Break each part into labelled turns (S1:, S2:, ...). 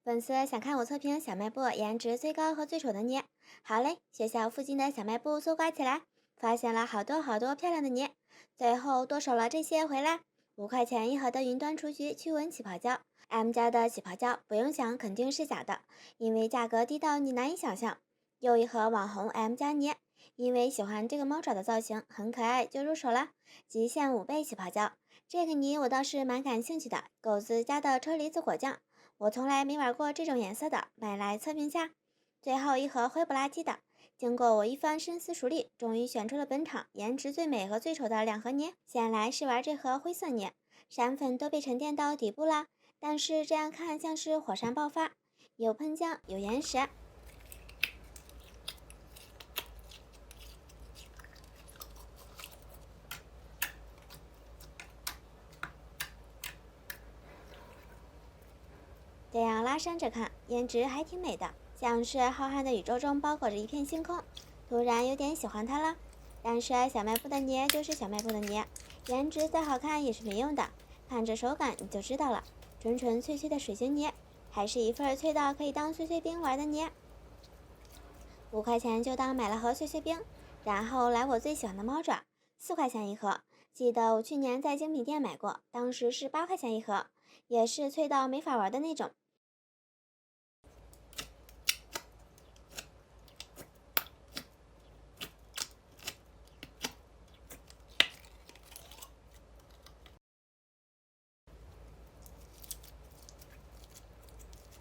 S1: 粉丝想看我测评小卖部颜值最高和最丑的捏，好嘞，学校附近的小卖部搜刮起来，发现了好多好多漂亮的捏，最后多手了这些回来。5块钱一盒的云端除局驱蚊起泡胶，M 家的起泡胶不用想肯定是假的，因为价格低到你难以想象。又一盒网红 M 家捏，因为喜欢这个猫爪的造型很可爱就入手了，极限5倍起泡胶，这个泥我倒是蛮感兴趣的，狗子家的车厘子果酱。我从来没玩过这种颜色的，买来测评下。最后一盒灰不拉几的，经过我一番深思熟虑，终于选出了本场颜值最美和最丑的2盒捏。先来试玩这盒灰色捏，闪粉都被沉淀到底部了，但是这样看像是火山爆发，有喷浆，有岩石。这样拉伸着看，颜值还挺美的，像是浩瀚的宇宙中包裹着一片星空。突然有点喜欢它了。但是小卖部的捏就是小卖部的捏，颜值再好看也是没用的，看着手感你就知道了。纯纯粹粹的水晶捏，还是一份脆到可以当碎碎冰玩的捏。5块钱就当买了盒碎碎冰，然后来我最喜欢的猫爪，4块钱一盒。记得我去年在精品店买过，当时是8块钱一盒，也是脆到没法玩的那种。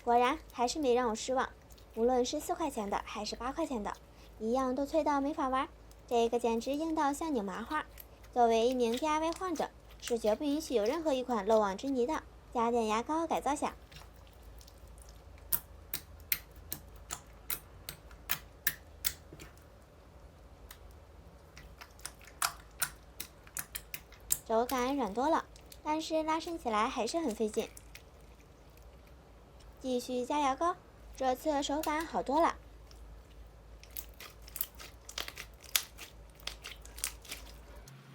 S1: 果然还是没让我失望，无论是4块钱的还是8块钱的，一样都脆到没法玩。这个简直硬到像扭麻花。作为一名 DIY 患者，是绝不允许有任何一款漏网之泥的。家电牙膏改造下，手感软多了，但是拉伸起来还是很费劲。继续加牙膏，这次手感好多了。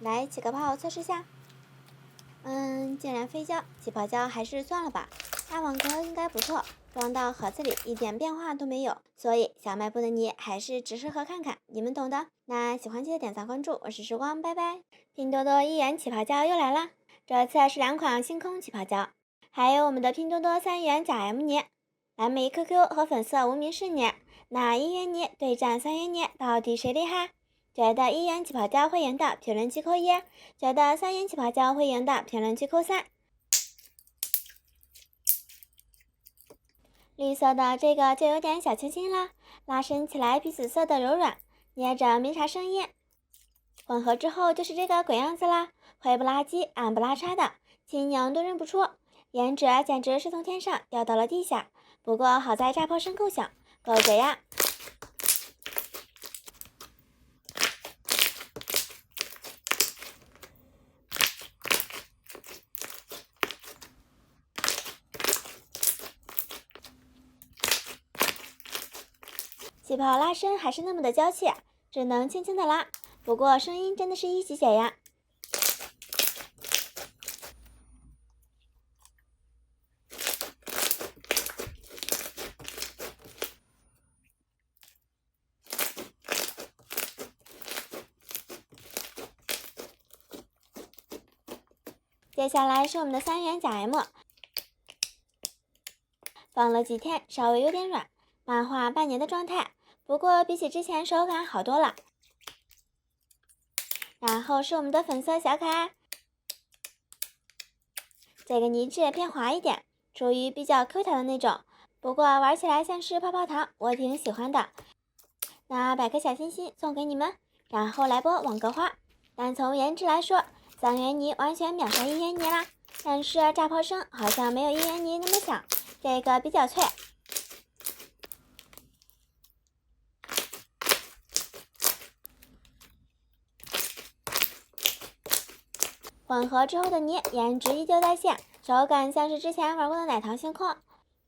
S1: 来起个泡测试下。竟然飞胶，起泡胶还是算了吧。大网格应该不错，装到盒子里一点变化都没有，所以小卖部的你还是只适合看看，你们懂的。那喜欢记得点赞关注，我是时光，拜拜。拼多多1元起泡胶又来了，这次是2款星空起泡胶，还有我们的拼多多3元假 M 捏，蓝莓 QQ 和粉色无名氏捏。那1元捏对战3元捏，到底谁厉害？觉得1元起泡胶会赢的，评论区扣1；觉得3元起泡胶会赢的，评论区扣3。绿色的这个就有点小清新了，拉伸起来比紫色的柔软，捏着没啥声音。混合之后就是这个鬼样子啦，灰不拉几，暗不拉碴的，亲娘都认不出，颜值简直是从天上掉到了地下。不过好在炸破声够响，够贼呀！气泡拉伸还是那么的娇气，只能轻轻的拉，不过声音真的是一级血呀。接下来是我们的3元假 M， 放了几天，稍微有点软，漫画半年的状态，不过比起之前手感好多了。然后是我们的粉色小可爱，这个泥质偏滑一点，属于比较 Q 弹的那种，不过玩起来像是泡泡糖，我挺喜欢的。那100颗小心心送给你们，然后来波网格花。单从颜值来说，3元泥完全秒杀1元泥啦，但是炸破声好像没有1元泥那么响，这个比较脆。混合之后的泥颜值依旧在线，手感像是之前玩过的奶糖星空，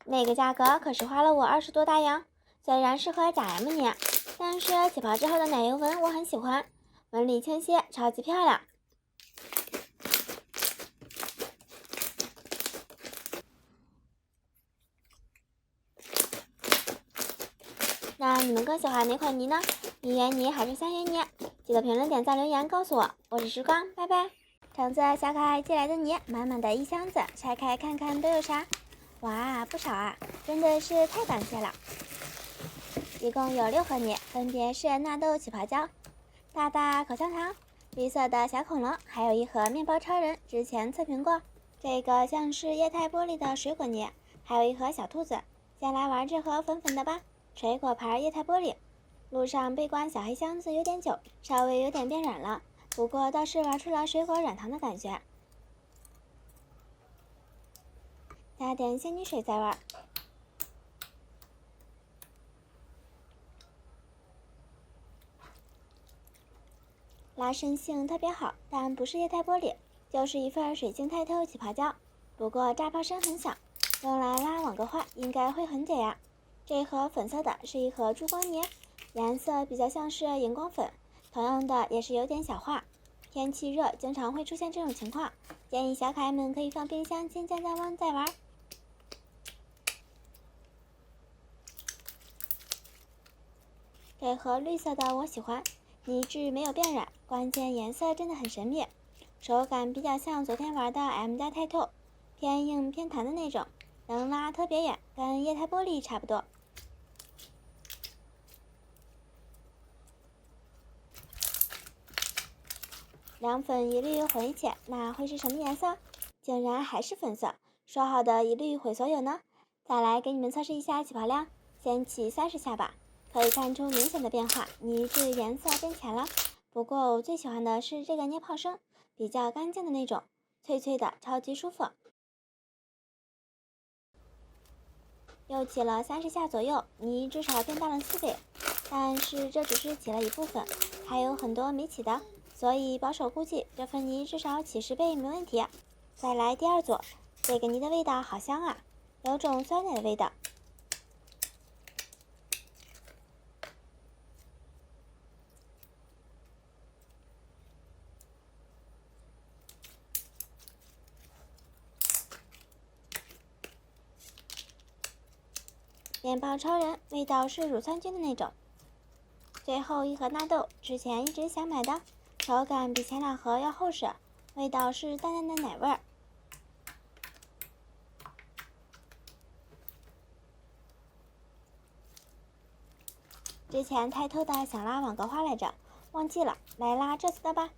S1: 那个价格可是花了我20多大洋。虽然适合假 M 捏，但是起泡之后的奶油纹我很喜欢，纹理清晰，超级漂亮。那你们更喜欢哪款泥呢？1元泥还是3元泥？记得评论、点赞、留言告诉我。我是时光，拜拜。橙子小可爱寄来的泥，满满的一箱子，拆开看看都有啥？哇，不少啊，真的是太感谢了。一共有6盒泥，分别是纳豆起泡胶、大大口香糖、绿色的小恐龙，还有一盒面包超人，之前测评过。这个像是液态玻璃的水果泥，还有一盒小兔子。先来玩这盒粉粉的吧，水果牌液态玻璃。路上被关小黑箱子有点久，稍微有点变软了，不过倒是玩出了水果软糖的感觉。加点仙女水再玩。拉伸性特别好，但不是液态玻璃，就是一份水晶太透起泡胶，不过炸泡声很小，用来拉网格花应该会很解压。这盒粉色的是一盒珠光泥，颜色比较像是荧光粉，同样的也是有点小化。天气热经常会出现这种情况，建议小可爱们可以放冰箱先降降温再玩。这盒绿色的我喜欢，泥质没有变软，关键颜色真的很神秘，手感比较像昨天玩的 M 加太透，偏硬偏弹的那种，能拉特别远，跟液态玻璃差不多。两粉一绿混一起，那会是什么颜色？竟然还是粉色，说好的一律毁所有呢？再来给你们测试一下起泡量，先起30下吧。可以看出明显的变化，泥质颜色变浅了。不过我最喜欢的是这个捏泡声，比较干净的那种，脆脆的，超级舒服。又起了30下左右，泥至少变大了4倍，但是这只是起了一部分，还有很多没起的，所以保守估计这份泥至少起10倍没问题。再来第2组，这个泥的味道好香啊，有种酸奶的味道。面包超人味道是乳酸菌的那种。最后一盒纳豆，之前一直想买的，手感比前2盒要厚实，味道是淡淡的奶味儿。之前太偷的想拉网格花来着，忘记了，来拉这次的吧。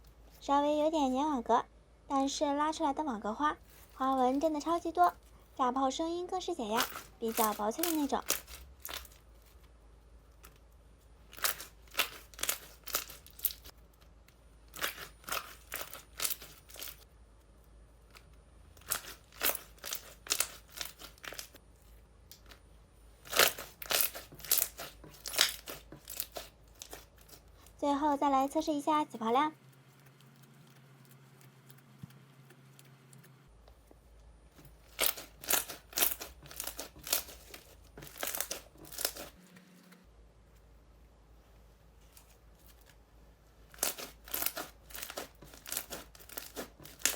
S1: 稍微有点粘网格，但是拉出来的网格花花纹真的超级多，炸泡声音更是解压，比较薄脆的那种。最后再来测试一下起泡量。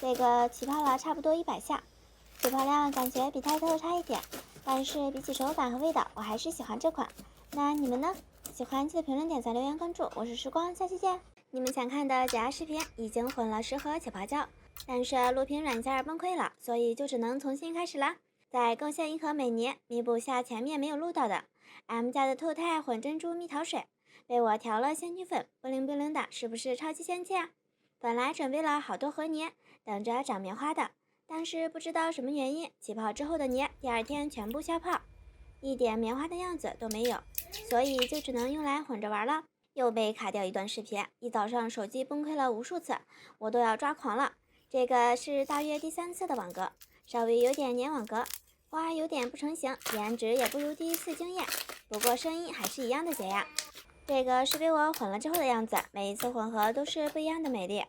S1: 这个起泡了差不多100下，起泡量感觉比太透差一点，但是比起手感和味道，我还是喜欢这款。那你们呢？喜欢记得评论、点赞、留言、关注，我是时光，下期见。你们想看的解压视频已经混了10盒起泡胶，但是录屏软件崩溃了，所以就只能重新开始啦。再贡献1盒美泥，弥补下前面没有录到的 M 家的兔肽混珍珠蜜桃水，被我调了仙女粉，不灵不灵的，是不是超级仙气啊？本来准备了好多盒泥，等着长棉花的，但是不知道什么原因，起泡之后的泥第2天全部消泡，一点棉花的样子都没有，所以就只能用来混着玩了。又被卡掉一段视频，一早上手机崩溃了无数次，我都要抓狂了。这个是大约第3次的网格，稍微有点粘网格，花有点不成形，颜值也不如第1次惊艳，不过声音还是一样的解压。这个是被我混了之后的样子，每一次混合都是不一样的美丽。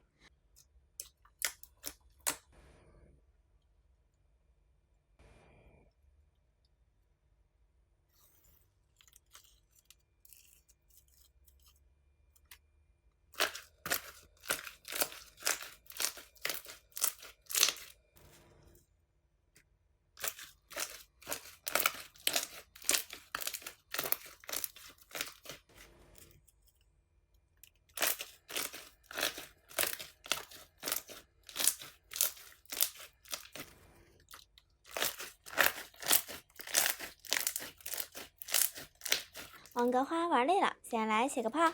S1: 黄格花玩累了，先来写个泡。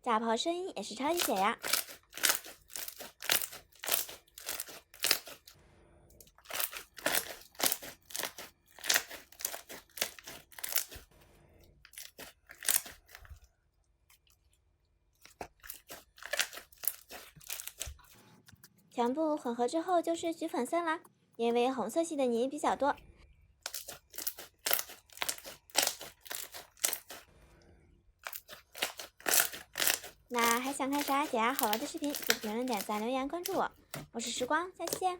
S1: 炸泡声音也是超级血呀！全部混合之后就是橘粉色啦，因为红色系的泥比较多。那还想看啥解压好玩的视频？记得评论、点赞、留言、关注我。我是时光，下期见。